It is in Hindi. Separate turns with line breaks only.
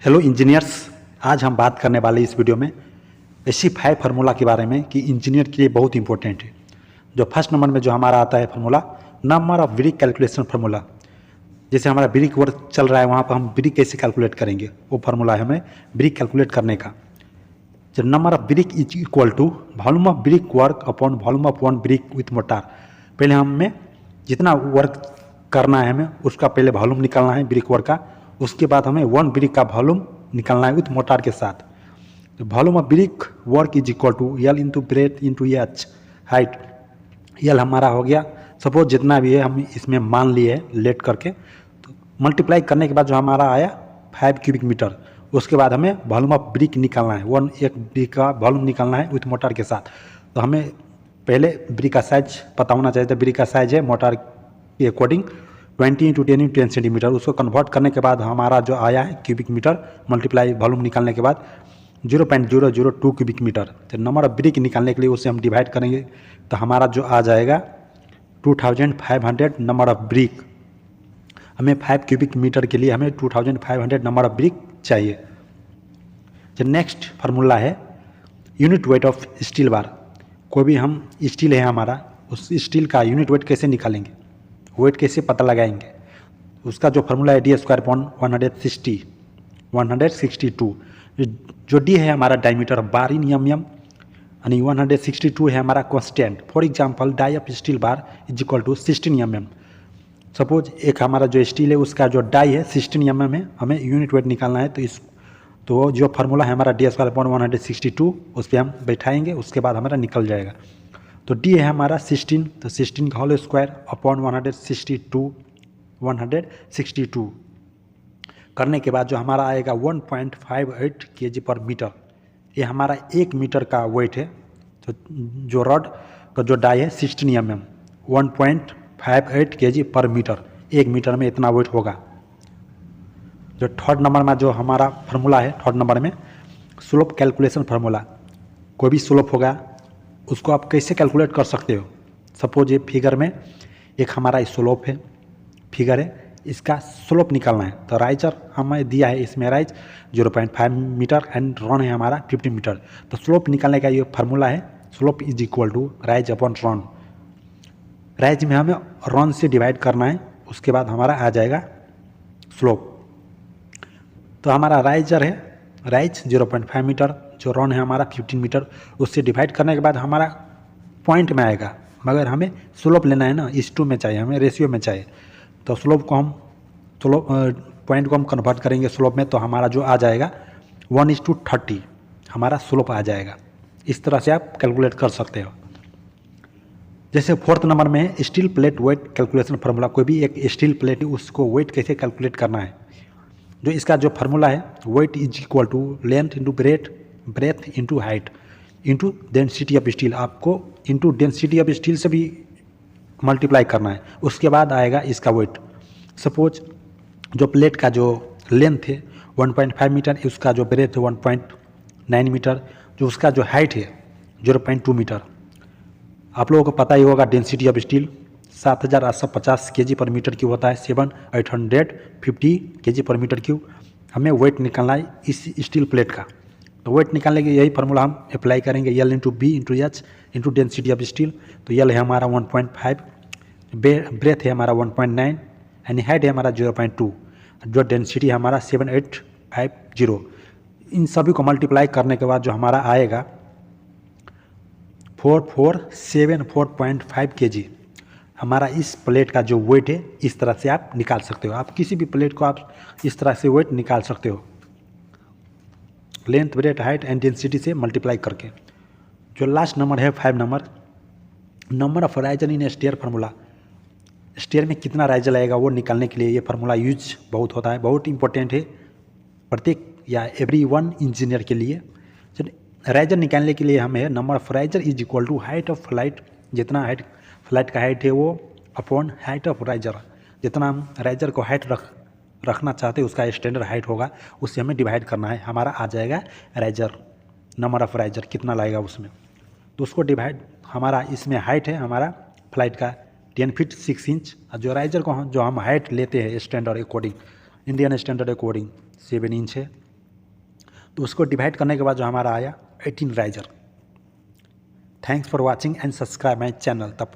हेलो इंजीनियर्स, आज हम बात करने वाले इस वीडियो में ऐसी 5 फार्मूला के बारे में कि इंजीनियर के लिए बहुत इंपॉर्टेंट है। जो फर्स्ट नंबर में जो हमारा आता है formula, number of brick calculation formula. जैसे हमारा ब्रिक वर्क चल रहा है, वहाँ पर हम ब्रिक कैसे कैलकुलेट करेंगे, वो फार्मूला है हमें ब्रिक कैलकुलेट करने का। जो number of brick is equal to volume of brick work upon volume of one brick with mortar. पहले हमें जितना वर्क करना है हमें उसका पहले वॉल्यूम निकालना है ब्रिक वर्क का, उसके बाद हमें वन ब्रिक का वॉल्यूम निकालना है विथ मोटार के साथ। तो volume of brick work is equal to L into breadth into H height. L हमारा हो गया, सपोज जितना भी है हम इसमें मान लिए लेट करके, तो मल्टीप्लाई करने के बाद जो हमारा आया 5 क्यूबिक मीटर। उसके बाद हमें वॉल्यूम ऑफ ब्रिक निकालना है, एक ब्रिक का वॉल्यूम निकालना है विथ मोटार के साथ। तो हमें पहले ब्रिक का साइज पता होना चाहिए। तो ब्रिक का साइज है मोटार के अकॉर्डिंग 20 इंटू 10 इंटू 10 सेंटीमीटर। उसको कन्वर्ट करने के बाद हमारा जो आया है क्यूबिक मीटर, मल्टीप्लाई वॉल्यूम निकालने के बाद 0.002 क्यूबिक मीटर। तो नंबर ऑफ ब्रिक निकालने के लिए उसे हम डिवाइड करेंगे, तो हमारा जो आ जाएगा 2500 नंबर ऑफ ब्रिक। हमें 5 क्यूबिक मीटर के लिए हमें 2500 नंबर ऑफ ब्रिक चाहिए। जो नेक्स्ट फार्मूला है यूनिट वेट ऑफ स्टील बार। कोई भी हम स्टील है हमारा, उस स्टील का यूनिट वेट कैसे निकालेंगे, वेट कैसे पता लगाएंगे, उसका जो फार्मूला है डी स्क्वायर अपॉन 162। जो डी है हमारा डायमीटर बार इन एम यानी 162 है हमारा constant. For example dia of steel bar is equal to 16 mm। Suppose एक हमारा जो स्टील है उसका जो डाई है 16 mm है, हमें यूनिट वेट निकालना है। तो जो फार्मूला है हमारा डी स्क्वायर अपॉन 162, उस पर हम बैठाएंगे, उसके बाद हमारा निकल जाएगा। तो डी है हमारा 16, तो 16 का होल स्क्वायर अपॉन 162 करने के बाद जो हमारा आएगा 1.58 kg पर मीटर। ये हमारा 1 मीटर का वेट है। तो जो रॉड का जो डाई है 16 mm, 1.58 kg पर मीटर, 1 मीटर में इतना वेट होगा। जो थर्ड नंबर में जो हमारा फार्मूला है, थर्ड नंबर में स्लोप कैलकुलेशन फार्मूला। कोई भी स्लोप होगा उसको आप कैसे कैलकुलेट कर सकते हो। सपोज ये फिगर में एक हमारा स्लोप है, फिगर है, इसका स्लोप निकालना है। तो राइजर हमें दिया है, इसमें राइज 0.5 मीटर एंड रन है हमारा 50 मीटर। तो स्लोप निकालने का ये फार्मूला है, slope is equal to rise upon run. Rise में हमें रन से डिवाइड करना है, उसके बाद हमारा आ जाएगा स्लोप। तो हमारा राइजर है राइज 0.5 मीटर, जो रन है हमारा 15 मीटर, उससे डिवाइड करने के बाद हमारा पॉइंट में आएगा। मगर हमें स्लोप लेना है ना, इस टू में चाहिए, हमें रेशियो में चाहिए। तो स्लोप को हम पॉइंट को हम कन्वर्ट करेंगे स्लोप में, तो हमारा जो आ जाएगा 1:30 हमारा स्लोप आ जाएगा। इस तरह से आप कैलकुलेट कर सकते हो। जैसे फोर्थ नंबर में है steel plate weight calculation formula. कोई भी एक स्टील प्लेट है, उसको वेट कैसे कैलकुलेट करना है। जो इसका जो फार्मूला है weight is equal to length into breadth into height into density of steel. आपको इंटू डेंसिटी ऑफ स्टील से भी मल्टीप्लाई करना है, उसके बाद आएगा इसका वेट। सपोज जो प्लेट का जो लेंथ है 1.5 मीटर, उसका जो ब्रेथ है 1.9 मीटर, जो उसका जो हाइट है 0.2 मीटर। आप लोगों को पता ही होगा डेंसिटी ऑफ स्टील 7850 kg पर मीटर क्यूब होता है, 7850 kg पर मीटर क्यूब। हमें वेट निकालना है इस स्टील प्लेट का। तो वेट निकालने के यही फार्मूला हम अप्लाई करेंगे, L into B into H into density of steel. तो एल है हमारा 1.5, ब्रेथ है हमारा 1.9 यानी हाइट है हमारा 0.2, जो डेंसिटी है हमारा 7850। इन सभी को मल्टीप्लाई करने के बाद जो हमारा आएगा 4474.5 kg हमारा इस प्लेट का जो वेट है। इस तरह से आप निकाल सकते हो। आप किसी भी प्लेट को आप इस तरह से वेट निकाल सकते हो, length breadth height and density से मल्टीप्लाई करके। जो लास्ट नंबर है 5 number of riser in stair formula. Stair में कितना राइजर आएगा वो निकालने के लिए ये फार्मूला यूज बहुत होता है, बहुत इंपॉर्टेंट है प्रत्येक या एवरी वन इंजीनियर के लिए। राइजर निकालने के लिए हमें number of riser is equal to height of flight, जितना हाइट फ्लाइट का हाइट है वो अपॉन हाइट ऑफ राइजर। जितना हम राइजर को हाइट रखना चाहते हैं उसका स्टैंडर्ड हाइट होगा, उससे हमें डिवाइड करना है। हमारा आ जाएगा राइजर, नंबर ऑफ राइजर कितना लगेगा उसमें, तो उसको डिवाइड। हमारा इसमें हाइट है हमारा फ्लाइट का 10 फीट 6 इंच, और जो राइजर को जो हम हाइट लेते हैं standard according, Indian standard according 7 inch है। तो उसको डिवाइड करने के बाद जो हमारा आया 18 riser. Thanks for watching and subscribe my channel. तब